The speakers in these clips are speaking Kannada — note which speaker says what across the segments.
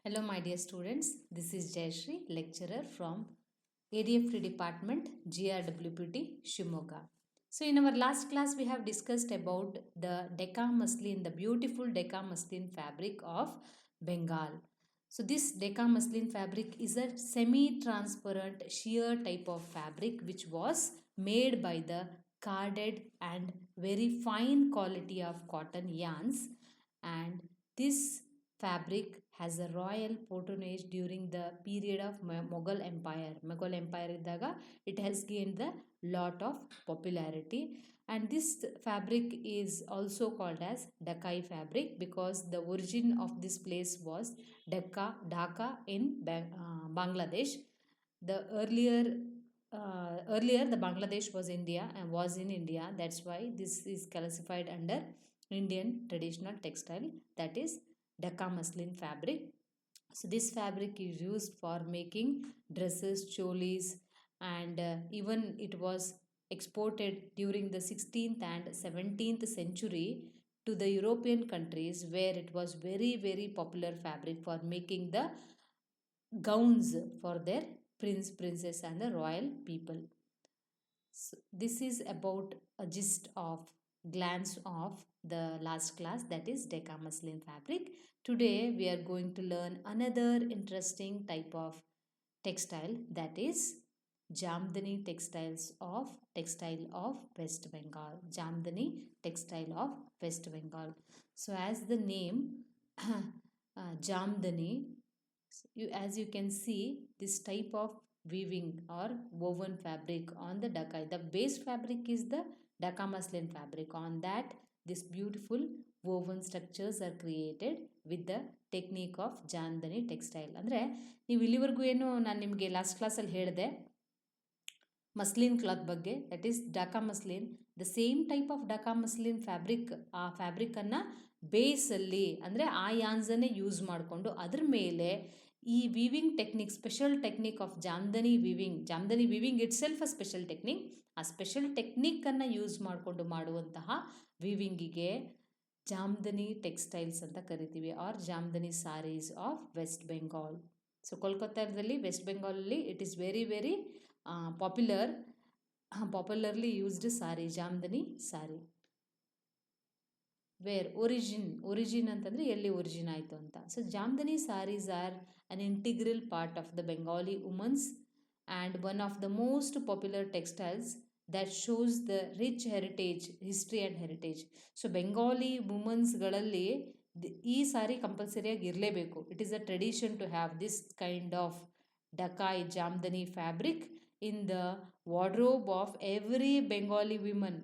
Speaker 1: Hello, my dear students. This is Jayashree, lecturer from ADF Department, GRWPT, Shimoga. So, in our last class, we have discussed about the Decca muslin, the beautiful Decca muslin fabric of Bengal. So, this Decca muslin fabric is a semi-transparent sheer type of fabric which was made by the carded and very fine quality of cotton yarns, and this fabric has a royal patronage during the period of Mughal Empire. Mughal Empire iddaga it has gained the lot of popularity, and this fabric is also called as Dakai fabric because the origin of this place was Dhaka in Bangladesh. The earlier the Bangladesh was India and was in India. That's why this is classified under Indian traditional textile, that is Dhaka muslin fabric. So this fabric is used for making dresses, cholis, and even it was exported during the 16th and 17th century to the European countries, where it was very popular fabric for making the gowns for their prince, princess, and the royal people. So this is about a gist of glance of the last class, that is Decca muslin fabric. Today we are going to learn another interesting type of textile, that is Jamdani textile of West Bengal. Jamdani textile of West Bengal. So as the name Jamdani, as you can see, this type of weaving or woven fabric on the Dakai. The base fabric is the Dhaka muslin fabric. On that, this beautiful woven structures are created with the technique of Jamdani textile. ಅಂದರೆ ನೀವು ಇಲ್ಲಿವರೆಗೂ ಏನು ನಾನು ನಿಮಗೆ ಲಾಸ್ಟ್ ಕ್ಲಾಸಲ್ಲಿ ಹೇಳಿದೆ ಮಸ್ಲಿನ್ ಕ್ಲಾತ್ ಬಗ್ಗೆ, that is Dhaka muslin. The same type of Dhaka muslin fabric, ಆ ಫ್ಯಾಬ್ರಿಕನ್ನು ಬೇಸಲ್ಲಿ ಅಂದರೆ ಆ ಯಾನ್ಸನ್ನೇ ಯೂಸ್ ಮಾಡಿಕೊಂಡು ಅದ್ರ ಮೇಲೆ ಈ weaving technique, special technique of Jamdani weaving itself a special technique. ಆ ಸ್ಪೆಷಲ್ ಟೆಕ್ನಿಕ್ಕನ್ನು ಯೂಸ್ ಮಾಡಿಕೊಂಡು ಮಾಡುವಂತಹ ವೀವಿಂಗಿಗೆ ಜಾಮ್ದನಿ ಟೆಕ್ಸ್ಟೈಲ್ಸ್ ಅಂತ ಕರಿತೀವಿ, or Jamdani saris of west Bengal. So ಕೋಲ್ಕತ್ತಾದಲ್ಲಿ ವೆಸ್ಟ್ ಬೆಂಗಾಲಲ್ಲಿ it is very popularly used sari, Jamdani sari. Where origin ಅಂತಂದರೆ ಎಲ್ಲಿ ಒರಿಜಿನ್ ಆಯಿತು ಅಂತ. So Jamdani saris are an integral part of the Bengali women's and one of the most popular textiles that shows the rich history and heritage. So Bengali ವುಮೆನ್ಸ್ಗಳಲ್ಲಿ ಈ ಸಾರಿ ಕಂಪಲ್ಸರಿಯಾಗಿ ಇರಲೇಬೇಕು. It is a tradition to have this kind of Dhakai Jamdani fabric in the wardrobe of every Bengali women.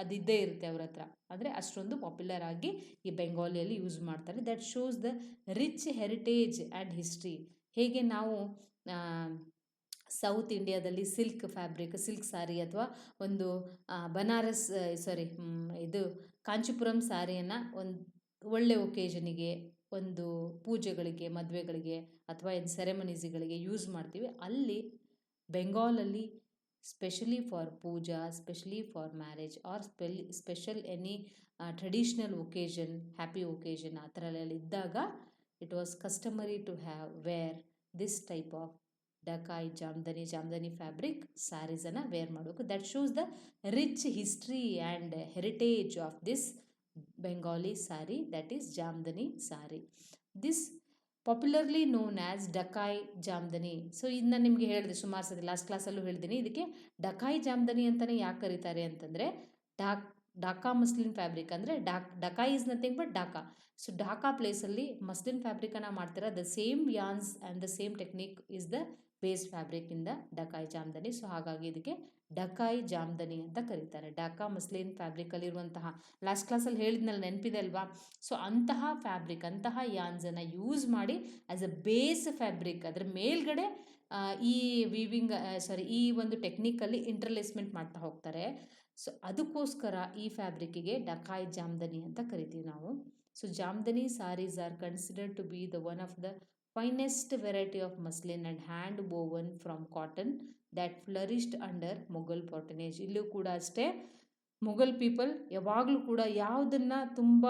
Speaker 1: ಅದಿದ್ದೇ ಇರುತ್ತೆ ಅವ್ರ ಹತ್ರ, ಅಂದರೆ ಅಷ್ಟೊಂದು ಪಾಪ್ಯುಲರ್ ಆಗಿ ಈ ಬೆಂಗಾಲಿಯಲ್ಲಿ ಯೂಸ್ ಮಾಡ್ತಾರೆ. That shows the rich heritage and history. ಹೇಗೆ ನಾವು ಸೌತ್ ಇಂಡಿಯಾದಲ್ಲಿ ಸಿಲ್ಕ್ ಸಾರಿ ಅಥವಾ ಒಂದು ಬನಾರಸ್ ಇದು ಕಾಂಚೀಪುರಂ ಸಾರಿಯನ್ನು ಒಂದು ಒಳ್ಳೆ ಒಕೇಷನಿಗೆ, ಒಂದು ಪೂಜೆಗಳಿಗೆ, ಮದುವೆಗಳಿಗೆ ಅಥವಾ ಏನು ಸೆರೆಮನೀಸ್ಗಳಿಗೆ ಯೂಸ್ ಮಾಡ್ತೀವಿ. ಅಲ್ಲಿ ಬೆಂಗಾಲಲ್ಲಿ specially for puja, specially for marriage or special any traditional occasion, happy occasion ಆ ಥರ ಎಲ್ಲ ಇದ್ದಾಗ it was customary to have wear this type of Dhakai Jamdani fabric ಸ್ಯಾರೀಸನ್ನು ವೇರ್ ಮಾಡಬೇಕು. That shows the rich history and heritage of this Bengali sari, that is Jamdani sari. This popularly known as Dhakai Jamdani. So ಇದನ್ನ ನಿಮಗೆ ಹೇಳಿದೆ ಸುಮಾರು ಸತಿ, ಲಾಸ್ಟ್ ಕ್ಲಾಸಲ್ಲೂ ಹೇಳ್ತೀನಿ. ಇದಕ್ಕೆ ಡಕಾಯ್ ಜಾಮ್ದನಿ ಅಂತಲೇ ಯಾಕೆ ಕರೀತಾರೆ ಅಂತಂದರೆ, ಡಾಕಾ ಮಸ್ಲಿನ್ ಫ್ಯಾಬ್ರಿಕ್ ಅಂದರೆ Dhakai is nothing but Dhaka. So Dhaka ಪ್ಲೇಸಲ್ಲಿ ಮಸ್ಲಿನ್ ಫ್ಯಾಬ್ರಿಕನ್ನು ಮಾಡ್ತಾರೆ. The same yarns and the same technique is the base fabric in the Dhakai Jamdani. So ಹಾಗಾಗಿ ಇದಕ್ಕೆ ಡಕಾಯ್ ಜಾಮ್ದನಿ ಅಂತ ಕರೀತಾರೆ. ಡಾಕಾ ಮಸ್ಲಿನ್ ಫ್ಯಾಬ್ರಿಕಲ್ಲಿರುವಂತಹ, ಲಾಸ್ಟ್ ಕ್ಲಾಸಲ್ಲಿ ಹೇಳಿದ್ನಲ್ಲ, ನೆನಪಿದೆ ಅಲ್ವಾ? ಸೊ ಅಂತಹ ಫ್ಯಾಬ್ರಿಕ್, ಅಂತಹ ಯಾನ್ಸನ್ನು ಯೂಸ್ ಮಾಡಿ ಆ್ಯಸ್ ಅ ಬೇಸ್ ಫ್ಯಾಬ್ರಿಕ್ ಅದರ ಮೇಲ್ಗಡೆ ಈ ಈ ಒಂದು ಟೆಕ್ನಿಕಲ್ಲಿ ಇಂಟರ್ಲೇಸ್ಮೆಂಟ್ ಮಾಡ್ತಾ ಹೋಗ್ತಾರೆ. ಸೊ ಅದಕ್ಕೋಸ್ಕರ ಈ ಫ್ಯಾಬ್ರಿಕ್ಕಿಗೆ ಡಕಾಯ್ ಜಾಮ್ದನಿ ಅಂತ ಕರಿತೀವಿ ನಾವು. So Jamdani saris are considered to be the one of the finest variety of muslin and hand woven from cotton that flourished under Mughal patronage. ಇಲ್ಲೂ ಕೂಡ ಅಷ್ಟೇ, ಮೊಘಲ್ ಪೀಪಲ್ ಯಾವಾಗಲೂ ಕೂಡ ಯಾವುದನ್ನು ತುಂಬ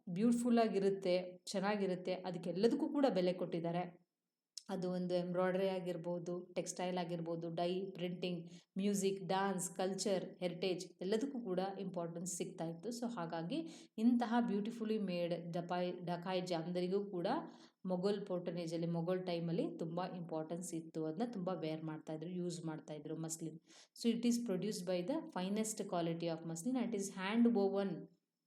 Speaker 1: ಬ್ಯೂಟಿಫುಲ್ಲಾಗಿರುತ್ತೆ, ಚೆನ್ನಾಗಿರುತ್ತೆ. ಅದಕ್ಕೆಲ್ಲದಕ್ಕೂ ಕೂಡ ಬೆಲೆ ಕೊಟ್ಟಿದ್ದಾರೆ. ಅದು ಒಂದು ಎಂಬ್ರಾಯ್ಡ್ರಿ ಆಗಿರ್ಬೋದು, ಟೆಕ್ಸ್ಟೈಲ್ ಆಗಿರ್ಬೋದು, dye, printing, music, dance, culture, heritage ಎಲ್ಲದಕ್ಕೂ ಕೂಡ ಇಂಪಾರ್ಟೆನ್ಸ್ ಸಿಗ್ತಾ ಇತ್ತು. ಸೊ ಹಾಗಾಗಿ ಇಂತಹ ಬ್ಯೂಟಿಫುಲಿ ಮೇಡ್ ಡಕಾಯ್ ಜಾಮ್ದನಿಗೂ ಕೂಡ ಮೊಘಲ್ ಪೋರ್ಟನೇಜಲ್ಲಿ, ಮೊಘಲ್ ಟೈಮಲ್ಲಿ ತುಂಬ ಇಂಪಾರ್ಟೆನ್ಸ್ ಇತ್ತು. ಅದನ್ನ ತುಂಬ ವೇರ್ ಮಾಡ್ತಾಯಿದ್ರು, ಯೂಸ್ ಮಾಡ್ತಾಯಿದ್ರು muslin. So it is produced by the finest quality of muslin and it is hand woven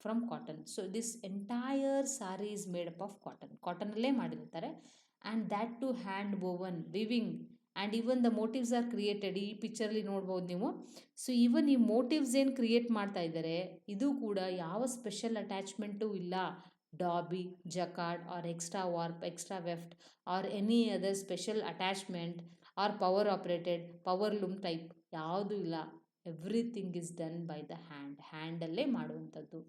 Speaker 1: from cotton. So this entire sari is made up of ಕಾಟನಲ್ಲೇ ಮಾಡಿರ್ತಾರೆ. And that too hand woven weaving and even the motifs are created. ಈ ಪಿಕ್ಚರ್ಲಿ ನೋಡ್ಬೋದು ನೀವು. ಸೊ ಈವನ್ ಈ ಮೋಟಿವ್ಸ್ ಏನು ಕ್ರಿಯೇಟ್ ಮಾಡ್ತಾ ಇದ್ದಾರೆ, ಇದು ಕೂಡ ಯಾವ ಸ್ಪೆಷಲ್ ಅಟ್ಯಾಚ್ಮೆಂಟು ಇಲ್ಲ. Dobby, jacquard or extra warp, extra weft R any other special attachment or power operated, power loom type ಯಾವುದೂ ಇಲ್ಲ. Everything is done by the ಹ್ಯಾಂಡಲ್ಲೇ ಮಾಡುವಂಥದ್ದು.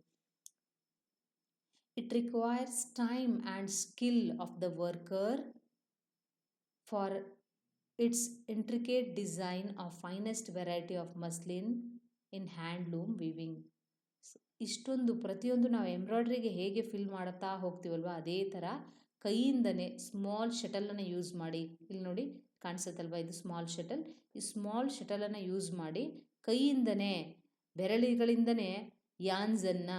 Speaker 1: It requires time and skill of the worker for its intricate design of finest variety of muslin in handloom weaving. ಇಷ್ಟೊಂದು ಪ್ರತಿಯೊಂದು ನಾವು ಎಂಬ್ರಾಯ್ಡ್ರಿಗೆ ಹೇಗೆ ಫಿಲ್ ಮಾಡುತ್ತಾ ಹೋಗ್ತೀವಲ್ವ, ಅದೇ ಥರ ಕೈಯಿಂದನೇ ಸ್ಮಾಲ್ ಶಟಲನ್ನು ಯೂಸ್ ಮಾಡಿ, ಇಲ್ಲಿ ನೋಡಿ ಕಾಣಿಸುತ್ತಲ್ವ, ಇದು ಸ್ಮಾಲ್ ಶಟಲ್. ಈ ಸ್ಮಾಲ್ ಶಟಲನ್ನು ಯೂಸ್ ಮಾಡಿ ಕೈಯಿಂದನೇ, ಬೆರಳುಗಳಿಂದನೇ ಯಾನ್ಸನ್ನು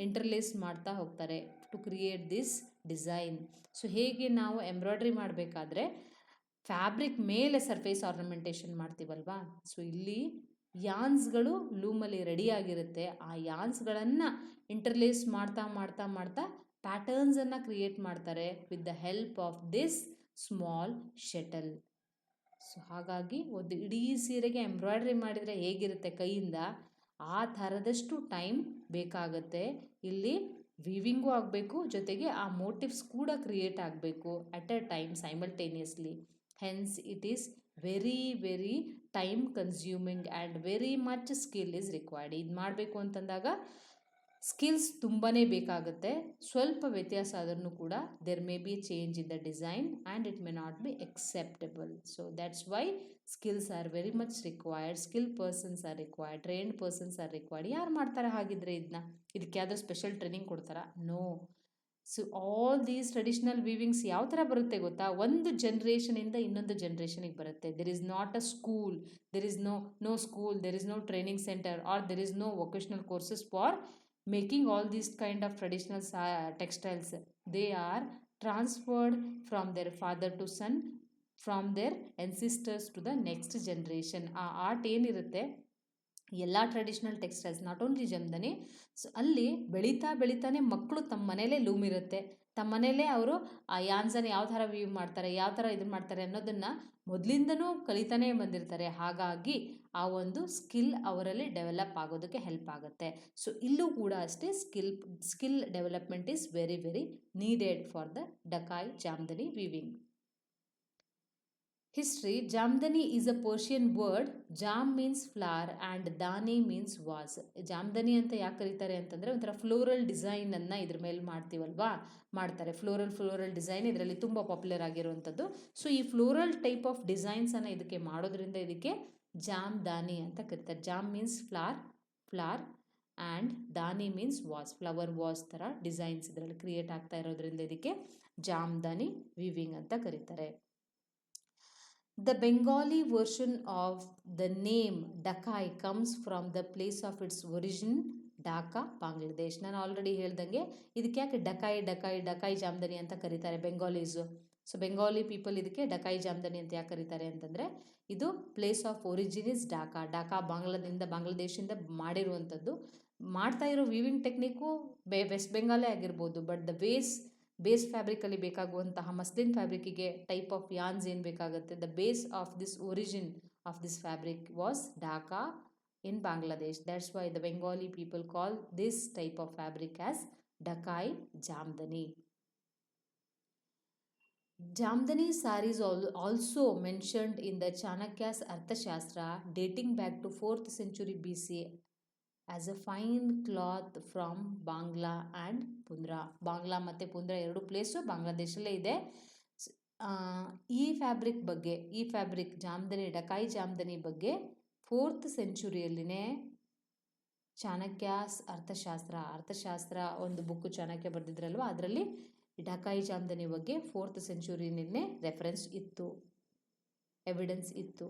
Speaker 1: ಇಂಟರ್ಲೇಸ್ ಮಾಡ್ತಾ ಹೋಗ್ತಾರೆ to create this design. So ಹೇಗೆ ನಾವು ಎಂಬ್ರಾಯ್ಡ್ರಿ ಮಾಡಬೇಕಾದ್ರೆ ಫ್ಯಾಬ್ರಿಕ್ ಮೇಲೆ ಸರ್ಫೇಸ್ ಆರ್ನಮೆಂಟೇಷನ್ ಮಾಡ್ತೀವಲ್ವಾ, ಸೊ ಇಲ್ಲಿ ಯಾನ್ಸ್ಗಳು ಲೂಮಲ್ಲಿ ರೆಡಿಯಾಗಿರುತ್ತೆ. ಆ ಯಾನ್ಸ್ಗಳನ್ನು ಇಂಟರ್ಲೇಸ್ ಮಾಡ್ತಾ ಮಾಡ್ತಾ ಮಾಡ್ತಾ ಪ್ಯಾಟರ್ನ್ಸನ್ನು ಕ್ರಿಯೇಟ್ ಮಾಡ್ತಾರೆ with the help of this small shuttle. So ಹಾಗಾಗಿ ಒಂದು ಇಡೀ ಸೀರೆಗೆ ಎಂಬ್ರಾಯ್ಡ್ರಿ ಮಾಡಿದರೆ ಹೇಗಿರುತ್ತೆ ಕೈಯಿಂದ, ಆ ಥರದಷ್ಟು ಟೈಮ್ ಬೇಕಾಗುತ್ತೆ. ಇಲ್ಲಿ ವೀವಿಂಗೂ ಆಗಬೇಕು, ಜೊತೆಗೆ ಆ ಮೋಟಿವ್ಸ್ ಕೂಡ ಕ್ರಿಯೇಟ್ ಆಗಬೇಕು at A time simultaneously. Hence it is very time consuming and very much skill is required. ಇದು ಮಾಡಬೇಕು ಅಂತಂದಾಗ ಸ್ಕಿಲ್ಸ್ ತುಂಬಾ ಬೇಕಾಗುತ್ತೆ. ಸ್ವಲ್ಪ ವ್ಯತ್ಯಾಸ ಆದ್ರೂ ಕೂಡ there may be change in the design and it may not be acceptable. So that's why skills are very much required. Skill persons are required, trained persons are required. ಯಾರು ಮಾಡ್ತಾರೆ ಹಾಗಿದ್ರೆ ಇದಕ್ಕೆ ಯಾವ್ದಾದ್ರು ಸ್ಪೆಷಲ್ ಟ್ರೈನಿಂಗ್ ಕೊಡ್ತಾರಾ? No. So all these traditional weavings ಯಾವ ಥರ ಬರುತ್ತೆ ಗೊತ್ತಾ, ಒಂದು ಜನ್ರೇಷನಿಂದ ಇನ್ನೊಂದು ಜನ್ರೇಷನಿಗೆ ಬರುತ್ತೆ. There is not a school, there is no school, there is no training centre R there is no vocational courses for making all these kind of traditional textiles. They are transferred from their father to son, from their ancestors to the next generation. ಆ ಆರ್ಟ್ ಏನಿರುತ್ತೆ, ಎಲ್ಲ traditional textiles, not only Jamdani, so ಅಲ್ಲಿ ಬೆಳೀತಾನೆ ಮಕ್ಕಳು ತಮ್ಮ ಮನೇಲೇ ಲೂಮ್ ಇರುತ್ತೆ, ತಮ್ಮ ಮನೇಲೇ ಅವರು ಆ ಯಾನ್ಸನ್ನು ಯಾವ ಥರ ವೀವ್ ಮಾಡ್ತಾರೆ, ಯಾವ ಥರ ಇದು ಮಾಡ್ತಾರೆ ಅನ್ನೋದನ್ನು ಮೊದಲಿಂದನೂ ಕಲಿತಾನೇ ಬಂದಿರ್ತಾರೆ. ಹಾಗಾಗಿ ಆ ಒಂದು ಸ್ಕಿಲ್ ಅವರಲ್ಲಿ ಡೆವಲಪ್ ಆಗೋದಕ್ಕೆ ಹೆಲ್ಪ್ ಆಗುತ್ತೆ. ಸೊ ಇಲ್ಲೂ ಕೂಡ ಅಷ್ಟೇ skill development is very needed for the Dhakai Jamdani weaving. History. Jamdani is a Persian word. Jam means flower and dani means vase. ಜಾಮ್ದನಿ ಅಂತ ಯಾಕೆ ಕರೀತಾರೆ ಅಂತಂದರೆ, ಒಂಥರ ಫ್ಲೋರಲ್ ಡಿಸೈನನ್ನು ಇದ್ರ ಮೇಲೆ ಮಾಡ್ತಾರೆ. ಫ್ಲೋರಲ್ ಡಿಸೈನ್ ಇದರಲ್ಲಿ ತುಂಬ ಪಾಪ್ಯುಲರ್ ಆಗಿರುವಂಥದ್ದು. ಸೊ ಈ ಫ್ಲೋರಲ್ ಟೈಪ್ ಆಫ್ ಡಿಸೈನ್ಸನ್ನು ಇದಕ್ಕೆ ಮಾಡೋದ್ರಿಂದ ಇದಕ್ಕೆ ಜಾಮ್ದಾನಿ ಅಂತ ಕರೀತಾರೆ. ಜಾಮ್ ಮೀನ್ಸ್ ಫ್ಲಾರ್ ಆ್ಯಂಡ್ ದಾನಿ ಮೀನ್ಸ್ ವಾಸ್, ಫ್ಲವರ್ ವಾಸ್ ಥರ ಡಿಸೈನ್ಸ್ ಇದರಲ್ಲಿ ಕ್ರಿಯೇಟ್ ಆಗ್ತಾ ಇರೋದ್ರಿಂದ ಇದಕ್ಕೆ ಜಾಮ್ದಾನಿ ವೀವಿಂಗ್ ಅಂತ ಕರೀತಾರೆ. The Bengali version of the name Dakai comes from the place of its origin, Dhaka, Bangladesh. ನಾನು ಆಲ್ರೆಡಿ ಹೇಳ್ದಂಗೆ ಇದಕ್ಕೆ ಯಾಕೆ ಡಕಾಯ್ ಜಾಮ್ದನಿ ಅಂತ ಕರೀತಾರೆ ಬೆಂಗಾಲೀಸು. ಸೊ ಬೆಂಗಾಲಿ ಪೀಪಲ್ ಇದಕ್ಕೆ ಡಕಾಯ್ ಜಾಮ್ದನಿ ಅಂತ ಯಾಕೆ ಕರೀತಾರೆ ಅಂತಂದರೆ, ಇದು place of origin is Dhaka ಬಾಂಗ್ಲಾದೇಶಿಂದ ಮಾಡಿರುವಂಥದ್ದು. ಮಾಡ್ತಾ ಇರೋ ವೀವಿಂಗ್ ಟೆಕ್ನಿಕ್ಕು ವೆಸ್ಟ್ ಬೆಂಗಾಲೇ ಆಗಿರ್ಬೋದು, ಬಟ್ ದ ಬೇಸ್ ಫ್ಯಾಬ್ರಿಕಲ್ಲಿ ಬೇಕಾಗುವಂತಹ ಮಸ್ಲಿನ್ ಫ್ಯಾಬ್ರಿಕ್ಕಿಗೆ ಟೈಪ್ ಆಫ್ ಯಾನ್ಸ್ ಏನು ಬೇಕಾಗುತ್ತೆ, the base of this origin of this fabric was Dhaka in Bangladesh. That's why the Bengali people call this type of fabric as Dhakai Jamdani. Jamdani saris also mentioned in the Chanakya's Arthashastra dating back to 4th century BC as a fine cloth from Bangla and Pundra. Bangla ಮತ್ತು ಪುಂದ್ರಾ ಎರಡು ಪ್ಲೇಸು ಬಾಂಗ್ಲಾದೇಶಲ್ಲೇ ಇದೆ. ಈ ಫ್ಯಾಬ್ರಿಕ್ ಜಾಮ್ದನಿ, ಡಕಾಯ್ ಜಾಮ್ದನಿ ಬಗ್ಗೆ 4th ಸೆಂಚುರಿಯಲ್ಲಿನೇ ಚಾಣಕ್ಯಾಸ್ ಅರ್ಥಶಾಸ್ತ್ರ ಒಂದು ಬುಕ್ಕು ಚಾಣಕ್ಯ ಬರೆದಿದ್ರಲ್ವ, ಅದರಲ್ಲಿ ಡಕಾಯಿ ಜಾಮ್ದನಿ ಬಗ್ಗೆ 4th ಸೆಂಚುರಿನಲ್ಲೇ ರೆಫರೆನ್ಸ್ ಇತ್ತು, ಎವಿಡೆನ್ಸ್ ಇತ್ತು.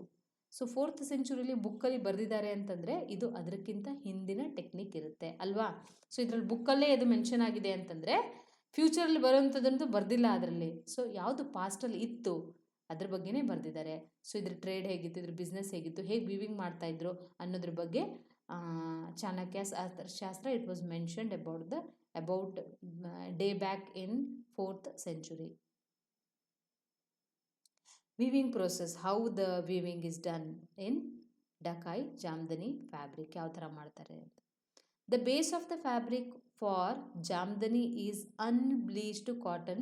Speaker 1: ಸೊ 4th ಸೆಂಚುರಿಲಿ ಬುಕ್ಕಲ್ಲಿ ಬರೆದಿದ್ದಾರೆ ಅಂತಂದರೆ ಇದು ಅದಕ್ಕಿಂತ ಹಿಂದಿನ ಟೆಕ್ನಿಕ್ ಇರುತ್ತೆ ಅಲ್ವಾ. ಸೊ ಇದರಲ್ಲಿ ಬುಕ್ಕಲ್ಲೇ ಇದು ಮೆನ್ಷನ್ ಆಗಿದೆ ಅಂತಂದರೆ ಫ್ಯೂಚರಲ್ಲಿ ಬರೋವಂಥದ್ದಂತೂ ಬರೆದಿಲ್ಲ ಅದರಲ್ಲಿ. ಸೊ ಯಾವುದು ಪಾಸ್ಟಲ್ಲಿ ಇತ್ತು ಅದ್ರ ಬಗ್ಗೆನೇ ಬರೆದಿದ್ದಾರೆ. ಸೊ ಇದ್ರ ಟ್ರೇಡ್ ಹೇಗಿತ್ತು, ಇದ್ರ ಬಿಸ್ನೆಸ್ ಹೇಗಿತ್ತು, ಹೇಗೆ ವೀವಿಂಗ್ ಮಾಡ್ತಾಯಿದ್ರು ಅನ್ನೋದ್ರ ಬಗ್ಗೆ ಚಾಣಕ್ಯಾಸ್ ಅರ್ಥಶಾಸ್ತ್ರ it was mentioned about day back in 4th century. Weaving process, how the weaving is done in Dhakai Jamdani fabric ಯಾವ ಥರ ಮಾಡ್ತಾರೆ ಅಂತ. The base of the fabric for ಜಾಮ್ದನಿ is unbleached cotton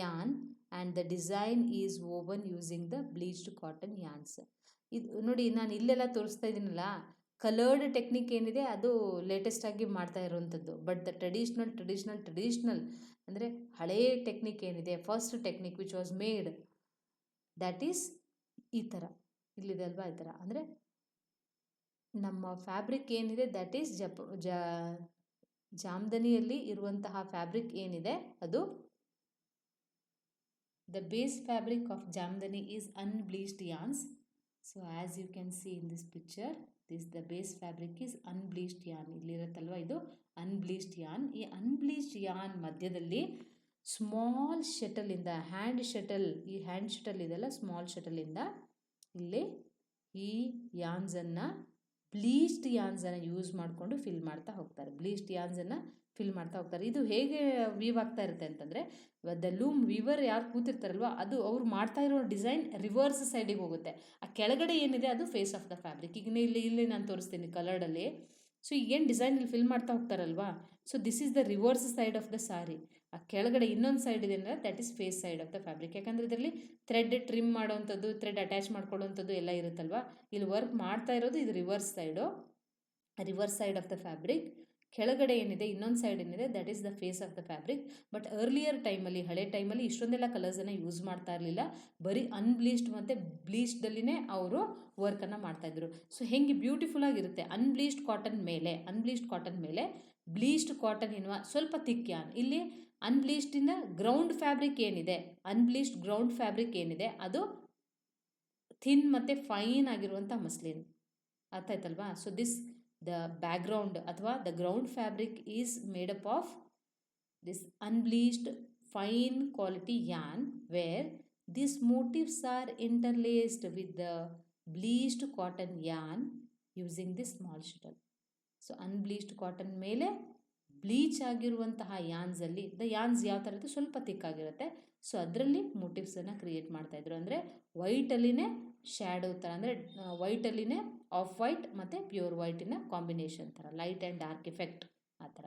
Speaker 1: yarn and the design is woven using the bleached cotton yarns. ಇದು ನೋಡಿ, ನಾನು ಇಲ್ಲೆಲ್ಲ ತೋರಿಸ್ತಾ ಇದ್ದೀನಲ್ಲ, ಕಲರ್ಡ್ ಟೆಕ್ನಿಕ್ ಏನಿದೆ ಅದು ಲೇಟೆಸ್ಟ್ ಆಗಿ ಮಾಡ್ತಾ ಇರುವಂಥದ್ದು. ಬಟ್ ದ ಟ್ರೆಡಿಷ್ನಲ್ ಅಂದರೆ ಹಳೆಯ ಟೆಕ್ನಿಕ್ ಏನಿದೆ, first technique which was made, that is ಈ ಥರ ಇಲ್ಲಿದೆ ಅಲ್ವಾ, ಈ ಥರ ಅಂದರೆ ನಮ್ಮ ಫ್ಯಾಬ್ರಿಕ್ ಏನಿದೆ ದ್ಯಾಟ್ ಈಸ್ ಜಾಮ್ದನಿಯಲ್ಲಿ ಇರುವಂತಹ ಫ್ಯಾಬ್ರಿಕ್ ಏನಿದೆ ಅದು the base fabric of Jamdani is unbleached yarns. So as you can see in this picture, the base fabric is unbleached yarn. ಇಲ್ಲಿರುತ್ತಲ್ವ ಇದು ಅನ್ಬ್ಲೀಚ್ಡ್ yarn. ಈ ಅನ್ಬ್ಲೀಚ್ಡ್ yarn ಮಧ್ಯದಲ್ಲಿ ಸ್ಮಾಲ್ ಶಟಲಿಂದ ಹ್ಯಾಂಡ್ ಶಟಲ್ ಇದೆಲ್ಲ ಸ್ಮಾಲ್ ಶಟಲಿಂದ ಇಲ್ಲಿ ಈ ಯಾನ್ಸನ್ನು ಬ್ಲೀಚ್ಡ್ ಯಾನ್ಸನ್ನು ಯೂಸ್ ಮಾಡಿಕೊಂಡು ಫಿಲ್ ಮಾಡ್ತಾ ಹೋಗ್ತಾರೆ. ಇದು ಹೇಗೆ ವೀವ್ ಆಗ್ತಾ ಇರುತ್ತೆ ಅಂತಂದರೆ, ದ ಲೂಮ್ ವೀವರ್ ಯಾರು ಕೂತಿರ್ತಾರಲ್ವ ಅದು ಅವ್ರು ಮಾಡ್ತಾ ಇರೋ ಡಿಸೈನ್ ರಿವರ್ಸ್ ಸೈಡಿಗೆ ಹೋಗುತ್ತೆ. ಆ ಕೆಳಗಡೆ ಏನಿದೆ ಅದು ಫೇಸ್ ಆಫ್ ದ ಫ್ಯಾಬ್ರಿಕ್. ಈಗ ಇಲ್ಲಿ ನಾನು ತೋರಿಸ್ತೀನಿ ಕಲರ್ಡಲ್ಲಿ. ಸೊ ಈಗೇನು ಡಿಸೈನ್ ಇಲ್ಲಿ ಫಿಲ್ ಮಾಡ್ತಾ ಹೋಗ್ತಾರಲ್ವಾ, so this is the reverse side of the sari. ಆ ಕೆಳಗಡೆ ಇನ್ನೊಂದು ಸೈಡ್ ಇದೆ ಅಂದರೆ that is face side of the fabric. ಯಾಕಂದರೆ ಇದರಲ್ಲಿ ಥ್ರೆಡ್ ಟ್ರಿಮ್ ಮಾಡೋವಂಥದ್ದು, ಥ್ರೆಡ್ ಅಟ್ಯಾಚ್ ಮಾಡ್ಕೊಳ್ಳೋವಂಥದ್ದು ಎಲ್ಲ ಇರುತ್ತಲ್ವ. ಇಲ್ಲಿ ವರ್ಕ್ ಮಾಡ್ತಾ ಇರೋದು ಇದು reverse side of the fabric. ಕೆಳಗಡೆ ಏನಿದೆ ಇನ್ನೊಂದು ಸೈಡ್ ಏನಿದೆ that is the face of the fabric. But earlier ಟೈಮಲ್ಲಿ, ಹಳೆ ಟೈಮಲ್ಲಿ ಇಷ್ಟೊಂದೆಲ್ಲ ಕಲರ್ಸನ್ನು ಯೂಸ್ ಮಾಡ್ತಾ ಇರಲಿಲ್ಲ. ಬರೀ ಅನ್ಬ್ಲೀಚ್ಡ್ ಮತ್ತು ಬ್ಲೀಚ್ಡಲ್ಲಿನೇ ಅವರು ವರ್ಕನ್ನು ಮಾಡ್ತಾಯಿದ್ರು. ಸೊ ಹೆಂಗೆ ಬ್ಯೂಟಿಫುಲ್ ಆಗಿರುತ್ತೆ ಅನ್ಬ್ಲೀಚ್ಡ್ ಕಾಟನ್ ಮೇಲೆ ಬ್ಲೀಚ್ಡ್ ಕಾಟನ್ ಎನ್ನುವ ಸ್ವಲ್ಪ ಥಿಕ್ ಯಾನ್. ಇಲ್ಲಿ ಅನ್ಬ್ಲೀಚ್ಡಿನ ಗ್ರೌಂಡ್ ಫ್ಯಾಬ್ರಿಕ್ ಏನಿದೆ ಅದು ಥಿನ್ ಮತ್ತು ಫೈನ್ ಆಗಿರುವಂಥ ಮಸ್ಲಿನ್. ಅರ್ಥ ಆಯ್ತಲ್ವಾ. ಸೊ the background ಅಥವಾ the ground fabric is made up of this unbleached fine quality yarn where these motifs are interlaced with the bleached cotton yarn using this small shuttle. So unbleached cotton ಮೇಲೆ ಬ್ಲೀಚ್ ಆಗಿರುವಂತಹ ಯಾನ್ಸಲ್ಲಿ ಯಾನ್ಸ್ ಯಾವ ಥರ ಇರುತ್ತೆ, ಸ್ವಲ್ಪ ತಿಕ್ಕಾಗಿರುತ್ತೆ. ಸೊ ಅದರಲ್ಲಿ ಮೋಟಿವ್ಸನ್ನು ಕ್ರಿಯೇಟ್ ಮಾಡ್ತಾಯಿದ್ರು. ಅಂದರೆ ವೈಟಲ್ಲಿನೇ ಶ್ಯಾಡೋ ಥರ, ಅಂದರೆ ವೈಟಲ್ಲಿನೇ ಆಫ್ ವೈಟ್ ಮತ್ತು ಪ್ಯೂರ್ ವೈಟಿನ ಕಾಂಬಿನೇಷನ್ ಥರ, ಲೈಟ್ ಆ್ಯಂಡ್ ಡಾರ್ಕ್ ಎಫೆಕ್ಟ್ ಆ ಥರ.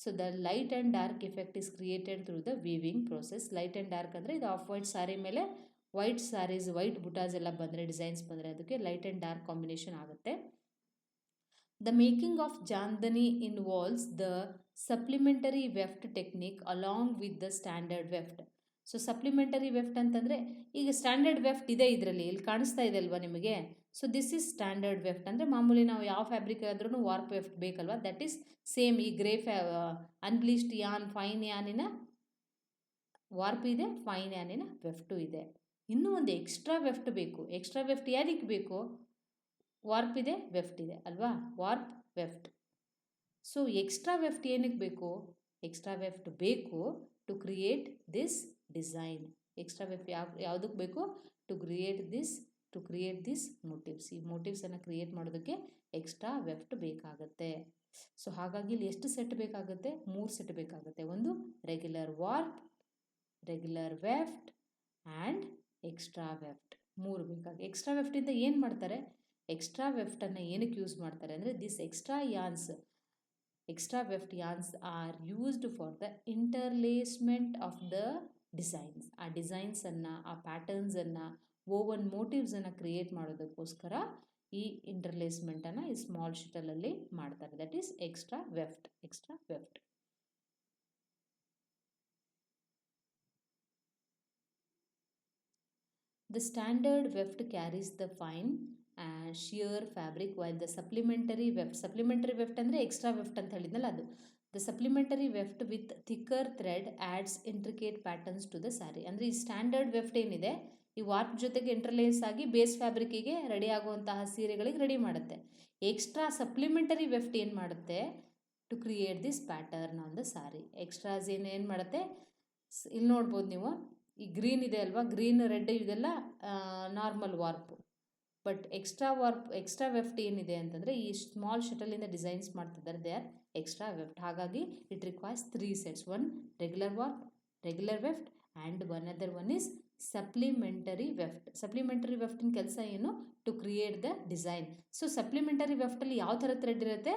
Speaker 1: So the light and dark effect is created through the weaving process. Light and dark ಅಂದರೆ ಇದು ಆಫ್ ವೈಟ್ ಸಾರಿ ಮೇಲೆ ವೈಟ್ ಸಾರೀಸ್, ವೈಟ್ ಬುಟಾಸ್ ಎಲ್ಲ ಬಂದರೆ, ಡಿಸೈನ್ಸ್ ಬಂದರೆ ಅದಕ್ಕೆ ಲೈಟ್ ಆ್ಯಂಡ್ ಡಾರ್ಕ್ ಕಾಂಬಿನೇಷನ್ ಆಗುತ್ತೆ. The making of ಜಾಮ್ದನಿ involves the supplementary weft technique along with the standard weft. So supplementary weft ಅಂತಂದರೆ, ಈಗ ಸ್ಟ್ಯಾಂಡರ್ಡ್ ವೆಫ್ಟ್ ಇದೆ ಇದರಲ್ಲಿ, ಇಲ್ಲಿ ಕಾಣಿಸ್ತಾ ಇದೆ ಅಲ್ವಾ ನಿಮಗೆ. So this is standard weft. ಅಂದರೆ ಮಾಮೂಲಿ ನಾವು ಯಾವ ಫ್ಯಾಬ್ರಿಕ್ ಆದ್ರೂ ವಾರ್ಪ್ ವೆಫ್ಟ್ ಬೇಕಲ್ವಾ, ದಟ್ ಈಸ್ ಸೇಮ್. ಈ ಗ್ರೇ ಅನ್ಬ್ಲೀಚ್ಡ್ ಯಾನ್, ಫೈನ್ ಯಾನಿನ ವಾರ್ಪ್ ಇದೆ, ಫೈನ್ ಯಾನಿನ ವೆಫ್ಟು ಇದೆ. ಇನ್ನೂ ಒಂದು ಎಕ್ಸ್ಟ್ರಾ ವೆಫ್ಟ್ ಬೇಕು. ಎಕ್ಸ್ಟ್ರಾ ವೆಫ್ಟ್ ಯಾರಿಗೆ ಬೇಕು? ವಾರ್ಪ್ ಇದೆ, ವೆಫ್ಟ್ ಇದೆ ಅಲ್ವಾ, warp weft. So extra weft ಏನಕ್ಕೆ ಬೇಕು? ಎಕ್ಸ್ಟ್ರಾ ವೆಫ್ಟ್ ಬೇಕು to create this design. Extra weft ಯಾವುದಕ್ಕೆ ಬೇಕು? To create this motifs. ಈ ಮೋಟಿವ್ಸನ್ನು ಕ್ರಿಯೇಟ್ ಮಾಡೋದಕ್ಕೆ ಎಕ್ಸ್ಟ್ರಾ ವೆಫ್ಟ್ ಬೇಕಾಗುತ್ತೆ. ಸೊ ಹಾಗಾಗಿ ಇಲ್ಲಿ ಎಷ್ಟು ಸೆಟ್ ಬೇಕಾಗುತ್ತೆ? 3 ಸೆಟ್ ಬೇಕಾಗುತ್ತೆ. ಒಂದು regular warp, regular weft and extra weft, 3 ಬೇಕಾಗುತ್ತೆ. ಎಕ್ಸ್ಟ್ರಾ ವೆಫ್ಟಿಂದ ಏನು ಮಾಡ್ತಾರೆ? ಎಕ್ಸ್ಟ್ರಾ ವೆಫ್ಟನ್ನು ಏನಕ್ಕೆ ಯೂಸ್ ಮಾಡ್ತಾರೆ ಅಂದರೆ, this extra weft yarns are used for the interlacement of the designs. ಆ ಡಿಸೈನ್ಸನ್ನು, ಆ ಪ್ಯಾಟರ್ನ್ಸನ್ನು, ಓವನ್ ಮೋಟಿವ್ಸನ್ನು ಕ್ರಿಯೇಟ್ ಮಾಡೋದಕ್ಕೋಸ್ಕರ ಈ ಇಂಟರ್ಲೇಸ್ಮೆಂಟನ್ನು ಈ ಸ್ಮಾಲ್ ಶಟಲಲ್ಲಿ ಮಾಡ್ತಾರೆ. That is extra weft. The standard weft carries the fine sheer fabric while the supplementary weft ಅಂದರೆ ಎಕ್ಸ್ಟ್ರಾ ವೆಫ್ಟ್ ಅಂತ ಹೇಳಿದ್ನಲ್ಲ ಅದು. The supplementary weft with thicker thread adds intricate patterns to the sari. ಅಂದರೆ ಈ ಸ್ಟ್ಯಾಂಡರ್ಡ್ ವೆಫ್ಟ್ ಏನಿದೆ ಈ ವಾರ್ಪ್ ಜೊತೆಗೆ ಇಂಟರ್ಲೇಸ್ ಆಗಿ ಬೇಸ್ ಫ್ಯಾಬ್ರಿಕ್ಕಿಗೆ ರೆಡಿ ಆಗುವಂತಹ ಸೀರೆಗಳಿಗೆ ರೆಡಿ ಮಾಡುತ್ತೆ. ಎಕ್ಸ್ಟ್ರಾ ಸಪ್ಲಿಮೆಂಟರಿ ವೆಫ್ಟ್ ಏನು ಮಾಡುತ್ತೆ to create this pattern on the sari. Extras ಏನು ಮಾಡುತ್ತೆ, ಇಲ್ಲಿ ನೋಡ್ಬೋದು ನೀವು, ಈ ಗ್ರೀನ್ ಇದೆ ಅಲ್ವಾ, ಗ್ರೀನ್ ರೆಡ್ ಇದೆಲ್ಲ normal warp. But extra weft ಏನಿದೆ ಅಂತಂದರೆ ಈ ಸ್ಮಾಲ್ ಶಟಲಿಂದ ಡಿಸೈನ್ಸ್ ಮಾಡ್ತಿದ್ದಾರೆ, ದೇ ಆರ್ ಎಕ್ಸ್ಟ್ರಾ ವೆಫ್ಟ್. ಹಾಗಾಗಿ it requires 3 sets, one regular warp, regular weft and one other one is supplementary weft. Supplementary ವೆಫ್ಟಿನ ಕೆಲಸ ಏನು, to create the design. So supplementary ವೆಫ್ಟಲ್ಲಿ ಯಾವ ಥರ ಥ್ರೆಡ್ ಇರುತ್ತೆ,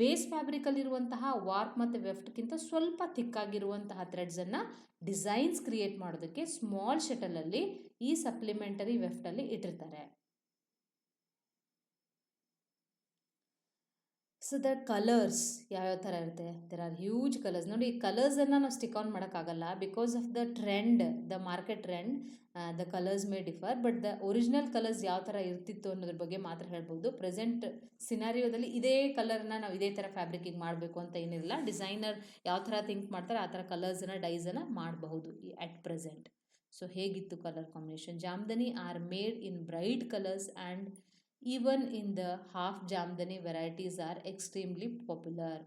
Speaker 1: ಬೇಸ್ ಫ್ಯಾಬ್ರಿಕಲ್ಲಿರುವಂತಹ ವಾರ್ಪ್ ಮತ್ತು ವೆಫ್ಟ್ಗಿಂತ ಸ್ವಲ್ಪ ಥಿಕ್ಕಾಗಿರುವಂತಹ ಥ್ರೆಡ್ಸನ್ನು ಡಿಸೈನ್ಸ್ ಕ್ರಿಯೇಟ್ ಮಾಡೋದಕ್ಕೆ ಸ್ಮಾಲ್ ಶಟಲಲ್ಲಿ ಈ ಸಪ್ಲಿಮೆಂಟರಿ ವೆಫ್ಟಲ್ಲಿ ಇಟ್ಟಿರ್ತಾರೆ. ಸೊ ದ ಕಲರ್ಸ್ ಯಾವ್ಯಾವ ಥರ ಇರುತ್ತೆ, ದೆರ್ ಆರ್ ಹ್ಯೂಜ್ ಕಲರ್ಸ್. ನೋಡಿ, ಈ ಕಲರ್ಸನ್ನು ನಾವು ಸ್ಟಿಕ್ ಆನ್ ಮಾಡೋಕ್ಕಾಗಲ್ಲ, because of the trend, the market trend, the colours May differ. But the original colours ಯಾವ ಥರ ಇರ್ತಿತ್ತು ಅನ್ನೋದ್ರ ಬಗ್ಗೆ ಮಾತ್ರ ಹೇಳ್ಬೋದು. ಪ್ರೆಸೆಂಟ್ ಸಿನಾರಿಯೋದಲ್ಲಿ ಇದೇ ಕಲರ್ನ ನಾವು ಇದೇ ಥರ ಫ್ಯಾಬ್ರಿಕಿಗೆ ಮಾಡಬೇಕು ಅಂತ ಏನಿರಲ್ಲ. ಡಿಸೈನರ್ ಯಾವ ಥರ ಥಿಂಕ್ ಮಾಡ್ತಾರೆ ಆ ಥರ ಕಲರ್ಸನ್ನು ಡೈಸನ್ನು ಮಾಡಬಹುದು ಅಟ್ ಪ್ರೆಸೆಂಟ್. ಸೊ ಹೇಗಿತ್ತು colour combination, Jamdani are made in bright colours and even in the half Jamdani varieties are extremely popular.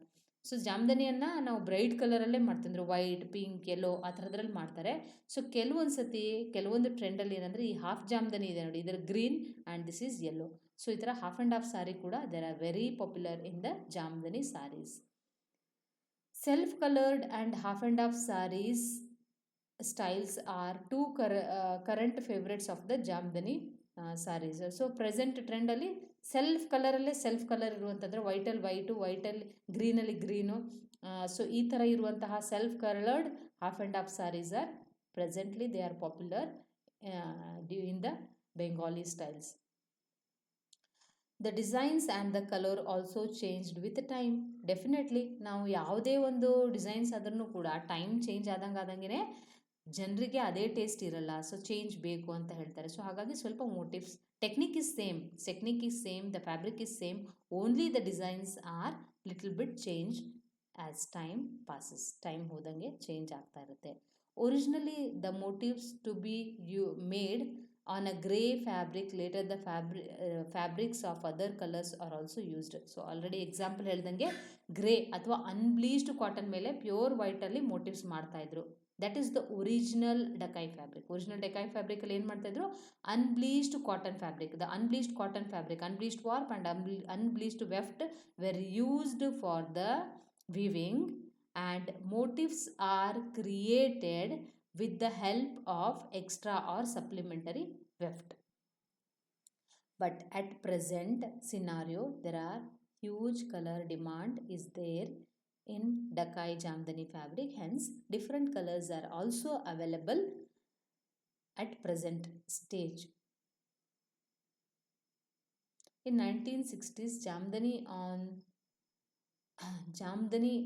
Speaker 1: So ಜಾಮ್ದನಿಯನ್ನು ನಾವು ಬ್ರೈಟ್ ಕಲರಲ್ಲೇ ಮಾಡ್ತೀವಿ, ಅಂದರೆ ವೈಟ್, ಪಿಂಕ್, ಯೆಲ್ಲೋ ಆ ಥರದ್ರಲ್ಲಿ ಮಾಡ್ತಾರೆ. ಸೊ ಕೆಲವೊಂದು ಸತಿ ಕೆಲವೊಂದು ಟ್ರೆಂಡಲ್ಲಿ ಏನಂದರೆ ಈ ಹಾಫ್ ಜಾಮ್ದನಿ ಇದೆ ನೋಡಿ, ಇದರ green and this is yellow. So ಈ ಥರ ಹಾಫ್ ಆ್ಯಂಡ್ ಹಾಫ್ ಸಾರಿ ಕೂಡ there are very popular in the Jamdani saris. Self coloured and half and half saris styles are two current favourites of the Jamdani saris. So present ಟ್ರೆಂಡಲ್ಲಿ ಸೆಲ್ಫ್ ಕಲರ್ ಇರುವಂಥದ್ರೆ ವೈಟಲ್ಲಿ ವೈಟು, ವೈಟಲ್ಲಿ ಗ್ರೀನಲ್ಲಿ ಗ್ರೀನು. ಸೊ ಈ ಥರ ಇರುವಂತಹ self coloured half and half saris are presently they are popular in the Bengali styles. The designs and the colour also changed with time. Definitely ನಾವು ಯಾವುದೇ ಒಂದು ಡಿಸೈನ್ಸ್ ಆದ್ರೂ ಕೂಡ ಟೈಮ್ ಚೇಂಜ್ ಆದಂಗೆ ಜನರಿಗೆ ಅದೇ ಟೇಸ್ಟ್ ಇರಲ್ಲ. ಸೊ ಚೇಂಜ್ ಬೇಕು ಅಂತ ಹೇಳ್ತಾರೆ. ಸೊ ಹಾಗಾಗಿ ಸ್ವಲ್ಪ motifs, technique is same, the fabric is same, only the designs are little bit change as time passes. Time ಹೋದಂಗೆ ಚೇಂಜ್ ಆಗ್ತಾ ಇರುತ್ತೆ. Originally the motifs to be made on a grey fabric, later the fabrics of other colors are also used. So already example ಹೇಳ್ದಂಗೆ ಗ್ರೇ ಅಥವಾ ಅನ್ಬ್ಲೀಚ್ಡ್ ಕಾಟನ್ ಮೇಲೆ ಪ್ಯೂರ್ ವೈಟಲ್ಲಿ ಮೋಟಿವ್ಸ್ ಮಾಡ್ತಾಯಿದ್ರು. That is the original Dhakai fabric. Original Dhakai ಫ್ಯಾಬ್ರಿಕಲ್ಲಿ ಏನು ಮಾಡ್ತಾಯಿದ್ರು, unbleached cotton fabric, the unbleached cotton fabric, unbleached warp and unbleached weft were used for the weaving and motifs are created with the help of extra or supplementary weft. But at present scenario there are huge color demand is there in Dakai Jamdani fabric, hence different colors are also available at present stage. In 1960s Jamdani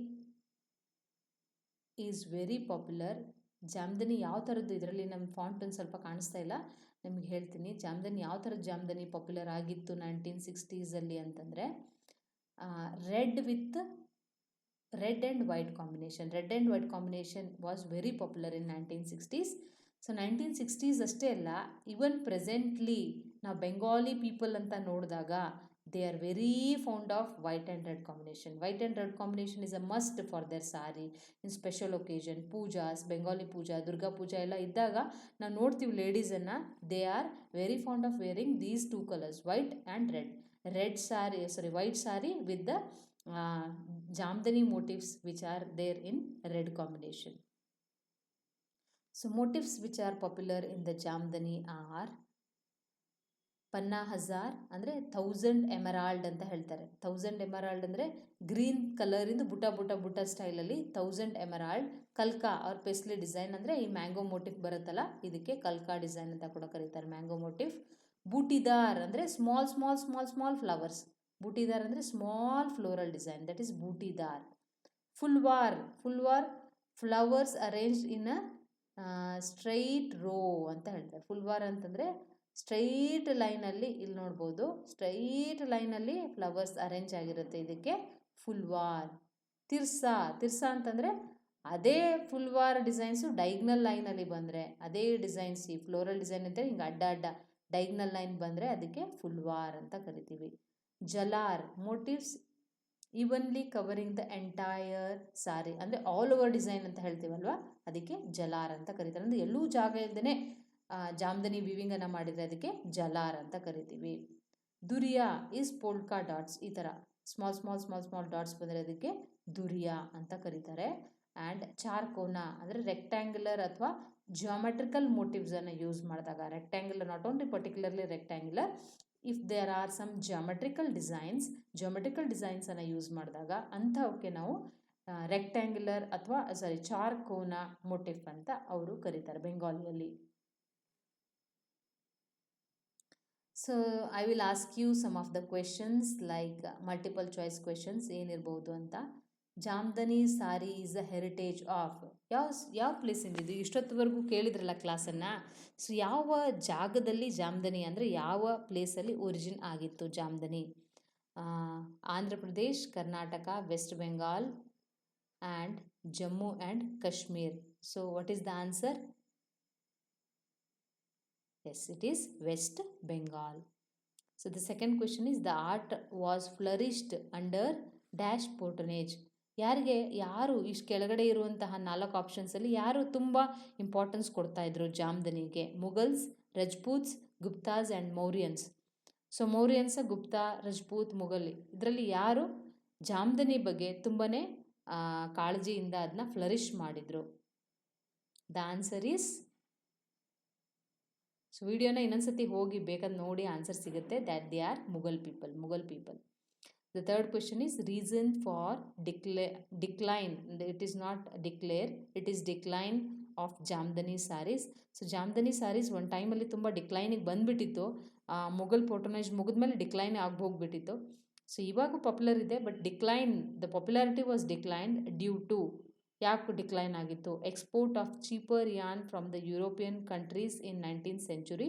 Speaker 1: is very popular. ಜಾಮ್ದನಿ ಯಾವ ಥರದ್ದು, ಇದರಲ್ಲಿ ನಮ್ಮ ಫಾಂಟ್ ಒಂದು ಸ್ವಲ್ಪ ಕಾಣಿಸ್ತಾ ಇಲ್ಲ, ನಿಮಗೆ ಹೇಳ್ತೀನಿ. ಜಾಮ್ದನಿ ಯಾವ ಥರದ ಜಾಮ್ದನಿ ಪಾಪ್ಯುಲರ್ ಆಗಿತ್ತು 1960s ಅಂತಂದರೆ, red and white combination was very popular in 1960s. So 1960s ಅಷ್ಟೇ ಅಲ್ಲ, ಇವನ್ ಪ್ರೆಸೆಂಟ್ಲಿ ನಾವು ಬೆಂಗಾಲಿ ಪೀಪಲ್ ಅಂತ ನೋಡಿದಾಗ they are very fond of white and red combination. White and red combination is a must for their sari in special occasion, pujas, Bengali puja, Durga puja ಎಲ್ಲ ಇದ್ದಾಗ ನಾವು ನೋಡ್ತೀವಿ ಲೇಡೀಸನ್ನು, they are very fond of wearing these two colors, white and red. White saree with the Jamdani motifs which are there in red combination. So motifs which are popular in the Jamdani are Panna ಹಜಾರ್, ಅಂದರೆ 1000 ಎಮರಾಲ್ಡ್ ಅಂತ ಹೇಳ್ತಾರೆ. 1000 ಎಮರಾಲ್ಡ್ ಅಂದರೆ ಗ್ರೀನ್ ಕಲರಿಂದ ಬುಟ್ಟ ಸ್ಟೈಲಲ್ಲಿ 1000 ಎಮರಾಲ್ಡ್. ಕಲ್ಕಾ ಅವ್ರ ಪೆಸ್ಲಿ ಡಿಸೈನ್, ಅಂದರೆ ಈ ಮ್ಯಾಂಗೋ ಮೋಟಿಫ್ ಬರುತ್ತಲ್ಲ, ಇದಕ್ಕೆ ಕಲ್ಕಾ ಡಿಸೈನ್ ಅಂತ ಕೂಡ ಕರೀತಾರೆ, ಮ್ಯಾಂಗೋ ಮೋಟಿಫ್. ಬೂಟಿದಾರ್ ಅಂದರೆ ಸ್ಮಾಲ್ ಫ್ಲವರ್ಸ್. ಬೂಟಿದಾರ್ ಅಂದರೆ small floral design, that is ಬೂಟಿದಾರ್. ಫುಲ್ವಾರ್ flowers arranged in a straight row ಅಂತ ಹೇಳ್ತಾರೆ. ಫುಲ್ವಾರ್ ಅಂತಂದರೆ ಸ್ಟ್ರೈಟ್ ಲೈನಲ್ಲಿ ಇಲ್ಲಿ ನೋಡ್ಬೋದು, ಸ್ಟ್ರೈಟ್ ಲೈನಲ್ಲಿ ಫ್ಲವರ್ಸ್ ಅರೇಂಜ್ ಆಗಿರುತ್ತೆ. ಇದಕ್ಕೆ ಫುಲ್ವಾರ್. ತಿರ್ಸಾ ಅಂತಂದರೆ ಅದೇ ಫುಲ್ವಾರ್ ಡಿಸೈನ್ಸು ಡೈಗ್ನಲ್ ಲೈನಲ್ಲಿ ಬಂದರೆ, ಅದೇ ಡಿಸೈನ್ಸ್ ಈ ಫ್ಲೋರಲ್ ಡಿಸೈನ್ ಅಂತ ಹಿಂಗೆ ಅಡ್ಡ ಅಡ್ಡ ಡೈಗ್ನಲ್ ಲೈನ್ ಬಂದರೆ ಅದಕ್ಕೆ ಫುಲ್ವಾರ್ ಅಂತ ಕರಿತೀವಿ. ಜಲಾರ್, motifs evenly covering the entire sari, ಅಂದರೆ ಆಲ್ ಓವರ್ ಡಿಸೈನ್ ಅಂತ ಹೇಳ್ತೀವಲ್ವ, ಅದಕ್ಕೆ ಜಲಾರ್ ಅಂತ ಕರೀತಾರೆ. ಅಂದರೆ ಎಲ್ಲೂ ಜಾಗ ಇಲ್ಲದೇ ಜಾಮ್ದನಿ ವಿವಿಂಗನ್ನು ಮಾಡಿದರೆ ಅದಕ್ಕೆ ಜಲಾರ್ ಅಂತ ಕರಿತೀವಿ. ದುರಿಯಾ ಈಸ್ ಪೋಲ್ಕಾ ಡಾಟ್ಸ್, ಈ ಥರ ಸ್ಮಾಲ್ ಡಾಟ್ಸ್ ಬಂದರೆ ಅದಕ್ಕೆ ದುರಿಯಾ ಅಂತ ಕರೀತಾರೆ. ಆ್ಯಂಡ್ ಚಾರ್ಕೋನಾ ಅಂದರೆ ರೆಕ್ಟ್ಯಾಂಗ್ಯುಲರ್ ಅಥವಾ ಜಿಯೋಮೆಟ್ರಿಕಲ್ ಮೋಟಿವ್ಸನ್ನು ಯೂಸ್ ಮಾಡಿದಾಗ, rectangular, not only particularly rectangular, if there are some geometrical ಡಿಸೈನ್ಸನ್ನು ಯೂಸ್ ಮಾಡಿದಾಗ ಅಂಥವಕ್ಕೆ ನಾವು ರೆಕ್ಟ್ಯಾಂಗ್ಯುಲರ್ ಅಥವಾ ಚಾರ್ಕೋನಾ ಮೋಟಿಫ್ ಅಂತ ಅವರು ಕರೀತಾರೆ ಬೆಂಗಾಲಿಯಲ್ಲಿ. So I will ask you some of the questions like multiple choice questions ಏನಿರ್ಬೋದು ಅಂತ. Jamdani sari is a heritage of ಯಾವ ಪ್ಲೇಸಿಂದ ಇದು? ಇಷ್ಟೊತ್ತವರೆಗೂ ಕೇಳಿದ್ರಲ್ಲ ಕ್ಲಾಸನ್ನು. ಸೊ ಯಾವ ಜಾಗದಲ್ಲಿ ಜಾಮ್ದನಿ ಅಂದರೆ ಯಾವ ಪ್ಲೇಸಲ್ಲಿ ಒರಿಜಿನ್ ಆಗಿತ್ತು Jamdani? Andhra Pradesh, Karnataka, West Bengal and Jammu and Kashmir. So what is the answer? Yes, it is West Bengal. So the second question is, the art was flourished under dash patronage. ಯಾರು ಇಷ್ಟು ಕೆಳಗಡೆ ಇರುವಂತಹ 4 ಆಪ್ಷನ್ಸಲ್ಲಿ ಯಾರು ತುಂಬ ಇಂಪಾರ್ಟೆನ್ಸ್ ಕೊಡ್ತಾ ಇದ್ರು ಜಾಮ್ದನಿಗೆ? ಮುಗಲ್ಸ್, ರಜಪೂತ್ಸ್, ಗುಪ್ತಾಸ್ ಆ್ಯಂಡ್ ಮೌರ್ಯನ್ಸ್. ಸೊ ಮೌರ್ಯನ್ಸ್, ಗುಪ್ತಾ, ರಜಪೂತ್, ಮುಘಲ್, ಇದರಲ್ಲಿ ಯಾರು ಜಾಮ್ದನಿ ಬಗ್ಗೆ ತುಂಬಾ ಕಾಳಜಿಯಿಂದ ಅದನ್ನ ಫ್ಲರಿಶ್ ಮಾಡಿದರು? ದ ಆನ್ಸರ್ ಈಸ್, ಸೊ ವಿಡಿಯೋನ ಇನ್ನೊಂದ್ಸತಿ ಹೋಗಿ ಬೇಕಾದ್ರೆ ನೋಡಿ ಆನ್ಸರ್ ಸಿಗುತ್ತೆ. That they are Mughal people. The third question is, reason for decline. It is not declare, it is decline of Jamdani saris. So Jamdani saris ಒಂದು ಟೈಮಲ್ಲಿ ತುಂಬ ಡಿಕ್ಲೈನಿಗೆ ಬಂದುಬಿಟ್ಟಿತ್ತು. ಮುಘಲ್ ಪೋರ್ಟನೇಜ್ ಮುಗಿದ್ಮೇಲೆ ಡಿಕ್ಲೈನ್ ಹೋಗ್ಬಿಟ್ಟಿತ್ತು. ಸೊ ಇವಾಗೂ ಪಾಪ್ಯುಲರ್ ಇದೆ, but the popularity was declined due to, ಯಾಕೆ ಡಿಕ್ಲೈನ್ ಆಗಿತ್ತು? Export of cheaper yarn from the European countries in 19th century,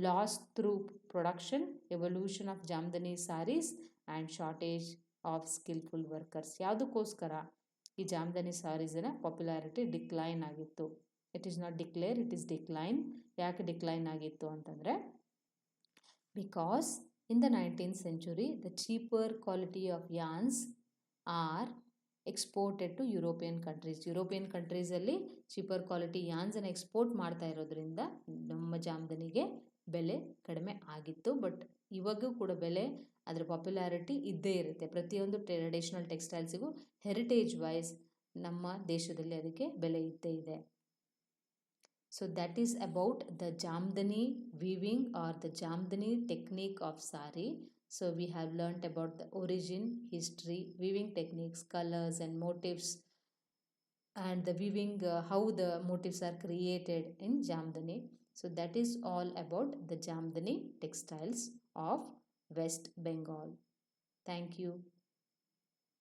Speaker 1: loss through production, evolution of Jamdani saris and shortage of skilful workers. ಯಾವುದಕ್ಕೋಸ್ಕರ ಈ ಜಾಮ್ದನಿ ಸ್ಯಾರೀಸಿನ ಪಾಪ್ಯುಲಾರಿಟಿ ಡಿಕ್ಲೈನ್ ಆಗಿತ್ತು? It is not declare, it is decline. ಯಾಕೆ ಡಿಕ್ಲೈನ್ ಆಗಿತ್ತು ಅಂತಂದರೆ, because in the 19th century the cheaper quality of yarns are exported to European ಕಂಟ್ರೀಸಲ್ಲಿ ಚೀಪರ್ ಕ್ವಾಲಿಟಿ ಯಾನ್ಸನ್ನು ಎಕ್ಸ್ಪೋರ್ಟ್ ಮಾಡ್ತಾ ಇರೋದ್ರಿಂದ ನಮ್ಮ ಜಾಮ್ದನಿಗೆ ಬೆಲೆ ಕಡಿಮೆ ಆಗಿತ್ತು. ಬಟ್ ಇವಾಗೂ ಕೂಡ ಬೆಲೆ, ಅದರ ಪಾಪ್ಯುಲಾರಿಟಿ ಇದ್ದೇ ಇರುತ್ತೆ. ಪ್ರತಿಯೊಂದು ಟ್ರೆಡಿಷನಲ್ ಟೆಕ್ಸ್ಟೈಲ್ಸಿಗೂ ಹೆರಿಟೇಜ್ ವೈಸ್ ನಮ್ಮ ದೇಶದಲ್ಲಿ ಅದಕ್ಕೆ ಬೆಲೆ ಇದ್ದೇ ಇದೆ. So that is about the Jamdani weaving or the Jamdani technique of sari. So we have learnt about the origin, history, weaving techniques, colors and motifs, and the weaving, how the motifs are created in Jamdani. So that is all about the Jamdani textiles of West Bengal. Thank you.